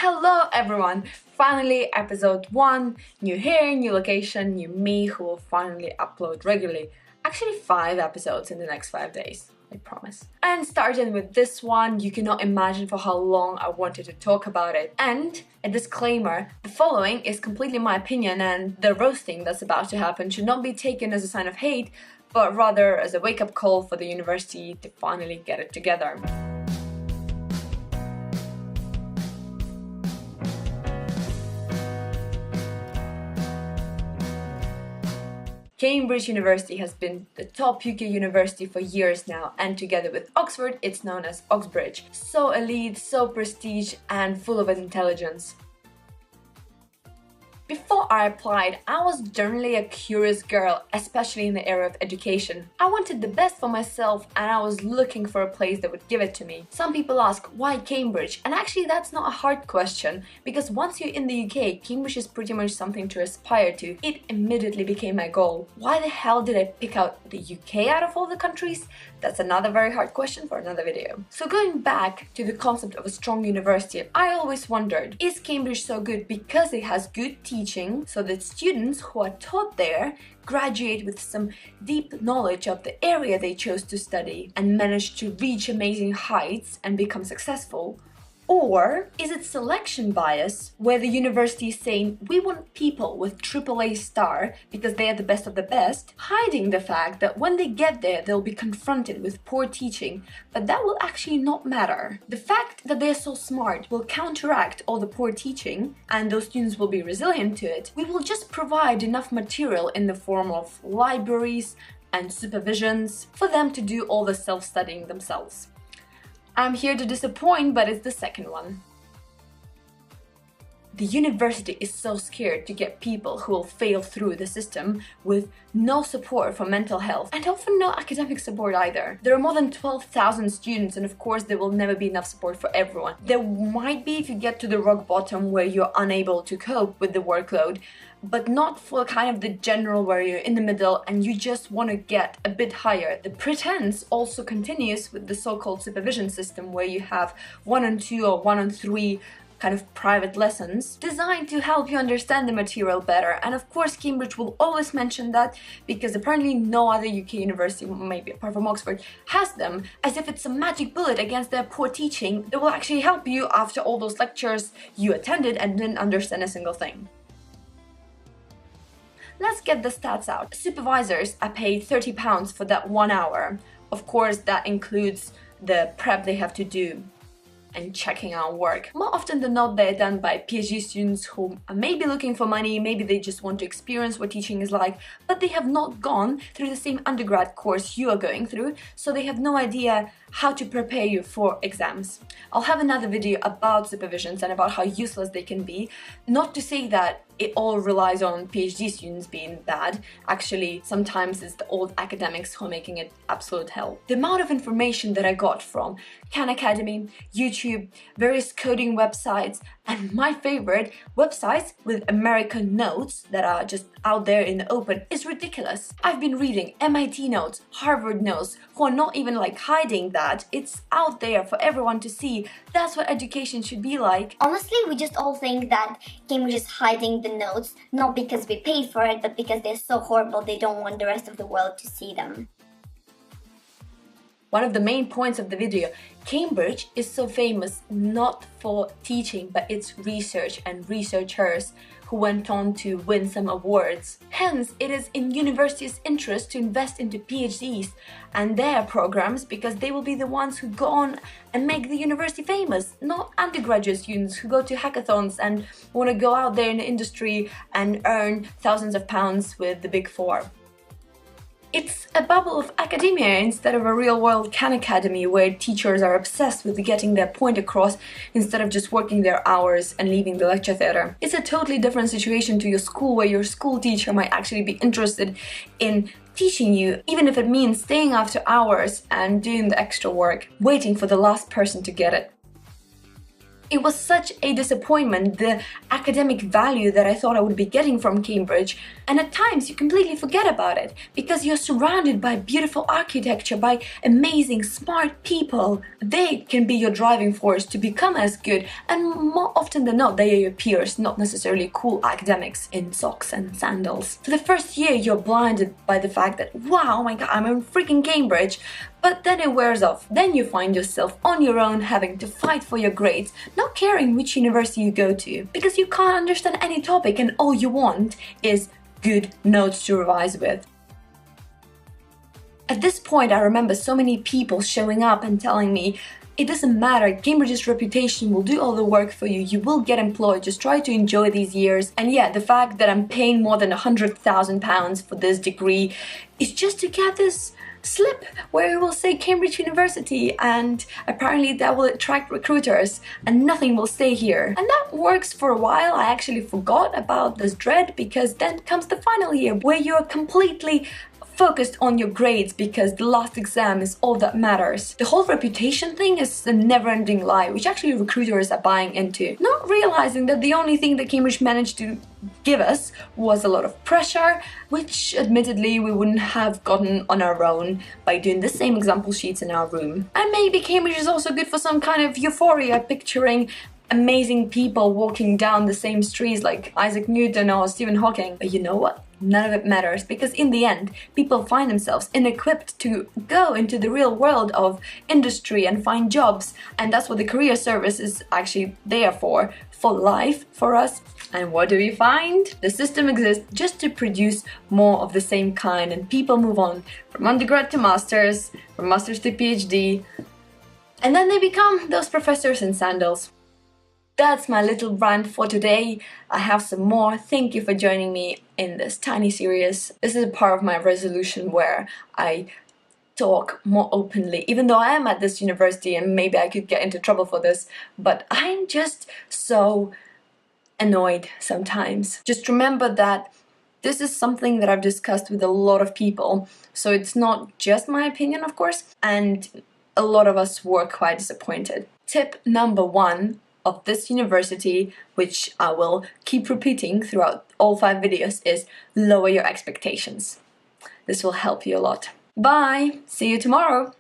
Hello everyone! Finally episode 1, new hair, new location, new me who will finally upload regularly. Actually 5 episodes in the next 5 days, I promise. And starting with this one, you cannot imagine for how long I wanted to talk about it. And a disclaimer, the following is completely my opinion and the roasting that's about to happen should not be taken as a sign of hate, but rather as a wake-up call for the university to finally get it together. Cambridge University has been the top UK university for years now, and together with Oxford, it's known as Oxbridge. So elite, so prestige, and full of intelligence. Before I applied, I was generally a curious girl, especially in the area of education. I wanted the best for myself and I was looking for a place that would give it to me. Some people ask, why Cambridge? And actually that's not a hard question, because once you're in the UK, Cambridge is pretty much something to aspire to. It immediately became my goal. Why the hell did I pick out the UK out of all the countries? That's another very hard question for another video. So going back to the concept of a strong university, I always wondered, is Cambridge so good because it has good teaching, so that students who are taught there graduate with some deep knowledge of the area they chose to study and manage to reach amazing heights and become successful? Or is it selection bias, where the university is saying we want people with AAA star because they are the best of the best, hiding the fact that when they get there they'll be confronted with poor teaching, but that will actually not matter. The fact that they're so smart will counteract all the poor teaching and those students will be resilient to it. We will just provide enough material in the form of libraries and supervisions for them to do all the self-studying themselves. I'm here to disappoint, but it's the second one. The university is so scared to get people who will fail through the system with no support for mental health and often no academic support either. There are more than 12,000 students and of course there will never be enough support for everyone. There might be if you get to the rock bottom where you're unable to cope with the workload, but not for kind of the general where you're in the middle and you just want to get a bit higher. The pretense also continues with the so-called supervision system where you have 1-on-2 or 1-on-3 kind of private lessons designed to help you understand the material better. And of course Cambridge will always mention that because apparently no other UK university, maybe apart from Oxford, has them, as if it's a magic bullet against their poor teaching that will actually help you after all those lectures you attended and didn't understand a single thing. Let's get the stats out. Supervisors are paid £30 for that 1 hour. Of course that includes the prep they have to do and checking out work. More often than not, they're done by PhD students who are maybe looking for money, maybe they just want to experience what teaching is like, but they have not gone through the same undergrad course you are going through, so they have no idea how to prepare you for exams. I'll have another video about supervisions and about how useless they can be. Not to say that it all relies on PhD students being bad. Actually, sometimes it's the old academics who are making it absolute hell. The amount of information that I got from Khan Academy, YouTube, various coding websites, and my favorite, websites with American notes that are just out there in the open is ridiculous. I've been reading MIT notes, Harvard notes, who are not even like hiding that. It's out there for everyone to see. That's what education should be like. Honestly, we just all think that Cambridge is hiding the notes, not because we paid for it, but because they're so horrible they don't want the rest of the world to see them. One of the main points of the video, Cambridge is so famous not for teaching, but its research and researchers who went on to win some awards. Hence, it is in universities' interest to invest into PhDs and their programs because they will be the ones who go on and make the university famous, not undergraduate students who go to hackathons and want to go out there in the industry and earn thousands of pounds with the Big Four. It's a bubble of academia instead of a real-world Khan Academy where teachers are obsessed with getting their point across instead of just working their hours and leaving the lecture theatre. It's a totally different situation to your school where your school teacher might actually be interested in teaching you, even if it means staying after hours and doing the extra work, waiting for the last person to get it. It was such a disappointment, the academic value that I thought I would be getting from Cambridge, and at times you completely forget about it because you're surrounded by beautiful architecture, by amazing, smart people. They can be your driving force to become as good, and more often than not, they are your peers, not necessarily cool academics in socks and sandals. For the first year, you're blinded by the fact that, wow, oh my god, I'm in freaking Cambridge. But then it wears off. Then you find yourself on your own having to fight for your grades, not caring which university you go to, because you can't understand any topic and all you want is good notes to revise with. At this point, I remember so many people showing up and telling me, it doesn't matter, Cambridge's reputation will do all the work for you, you will get employed, just try to enjoy these years. And yeah, the fact that I'm paying more than £100,000 for this degree is just to get this slip where it will say Cambridge University, and apparently that will attract recruiters and nothing will stay here. And that works for a while. I actually forgot about this dread because then comes the final year where you're completely focused on your grades because the last exam is all that matters. The whole reputation thing is a never-ending lie, which actually recruiters are buying into, not realizing that the only thing that Cambridge managed to give us was a lot of pressure, which admittedly we wouldn't have gotten on our own by doing the same example sheets in our room. And maybe Cambridge is also good for some kind of euphoria, picturing amazing people walking down the same streets like Isaac Newton or Stephen Hawking. But you know what? None of it matters, because in the end, people find themselves inequipped to go into the real world of industry and find jobs. And that's what the career service is actually there for life, for us. And what do we find? The system exists just to produce more of the same kind, and people move on from undergrad to masters, from masters to PhD, and then they become those professors in sandals. That's my little rant for today. I have some more. Thank you for joining me in this tiny series. This is a part of my resolution where I talk more openly, even though I am at this university and maybe I could get into trouble for this, but I'm just so annoyed sometimes. Just remember that this is something that I've discussed with a lot of people, so it's not just my opinion, of course, and a lot of us were quite disappointed. Tip number 1 of this university, which I will keep repeating throughout all 5 videos, is lower your expectations. This will help you a lot. Bye! See you tomorrow!